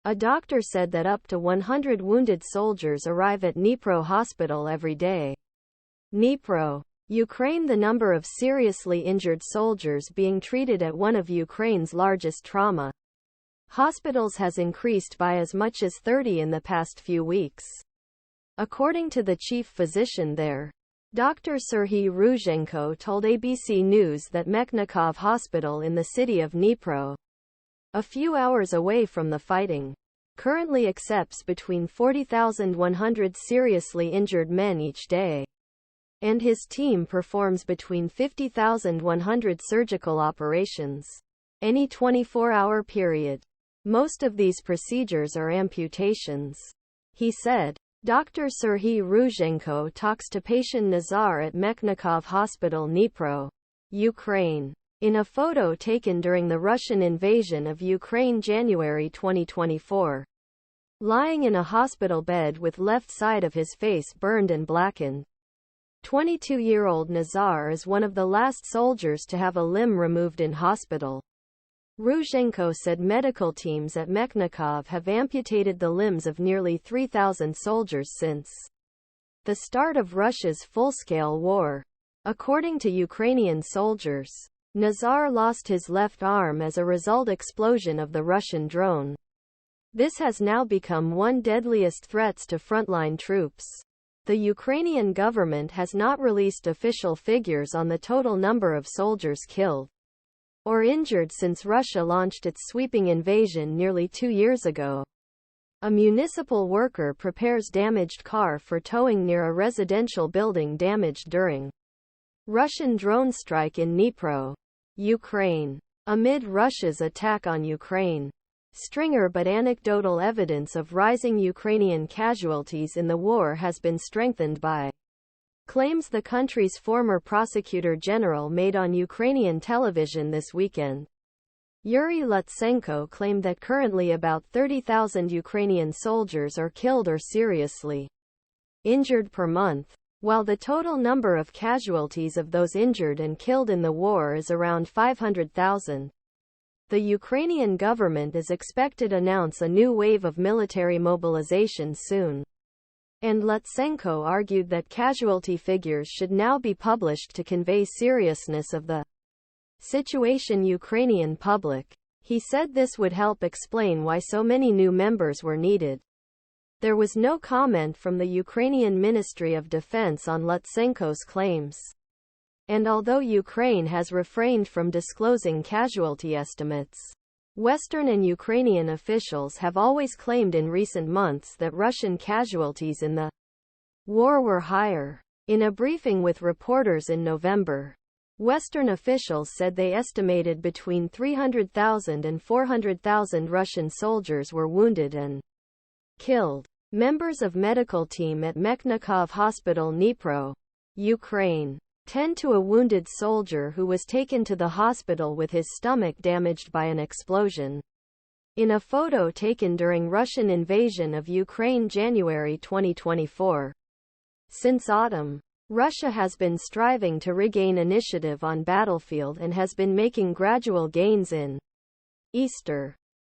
A doctor said that up to 100 wounded soldiers arrive at Dnipro hospital every day. Dnipro, Ukraine. The number of seriously injured soldiers being treated at one of Ukraine's largest trauma hospitals has increased by as much as 30 in the past few weeks. According to the chief physician there, Dr. Sergii Ryzhenko told ABC News that Mechnikov Hospital in the city of Dnipro, a few hours away from the fighting, currently accepts between 40,100 seriously injured men each day, and his team performs between 50,100 surgical operations any 24-hour period. Most of these procedures are amputations, he said. Dr. Sergii Ryzhenko talks to patient Nazar at Mechnikov Hospital Dnipro, Ukraine. In a photo taken during the Russian invasion of Ukraine January 2024. Lying in a hospital bed with left side of his face burned and blackened. 22-year-old Nazar is one of the last soldiers to have a limb removed in hospital. Ryzhenko said medical teams at Mechnikov have amputated the limbs of nearly 3,000 soldiers since the start of Russia's full-scale war. According to Ukrainian soldiers, Nazar lost his left arm as a result explosion of the Russian drone. This has now become one deadliest threats to frontline troops. The Ukrainian government has not released official figures on the total number of soldiers killed or injured since Russia launched its sweeping invasion nearly 2 years ago. A municipal worker prepares damaged car for towing near a residential building damaged during Russian drone strike in Dnipro, Ukraine. Amid Russia's attack on Ukraine, stringer but anecdotal evidence of rising Ukrainian casualties in the war has been strengthened by claims the country's former prosecutor general made on Ukrainian television this weekend. Yuriy Lutsenko claimed that currently about 30,000 Ukrainian soldiers are killed or seriously injured per month, while the total number of casualties of those injured and killed in the war is around 500,000. The Ukrainian government is expected to announce a new wave of military mobilization soon. And Lutsenko argued that casualty figures should now be published to convey seriousness of the situation Ukrainian public. He said this would help explain why so many new members were needed. There was no comment from the Ukrainian Ministry of Defense on Lutsenko's claims. And although Ukraine has refrained from disclosing casualty estimates, Western and Ukrainian officials have always claimed in recent months that Russian casualties in the war were higher. In a briefing with reporters in November, Western officials said they estimated between 300,000 and 400,000 Russian soldiers were wounded and killed. Members of medical team at Mechnikov Hospital Dnipro, Ukraine, tend to a wounded soldier who was taken to the hospital with his stomach damaged by an explosion. In a photo taken during Russian invasion of Ukraine January 2024. Since autumn, Russia has been striving to regain initiative on battlefield and has been making gradual gains in Eastern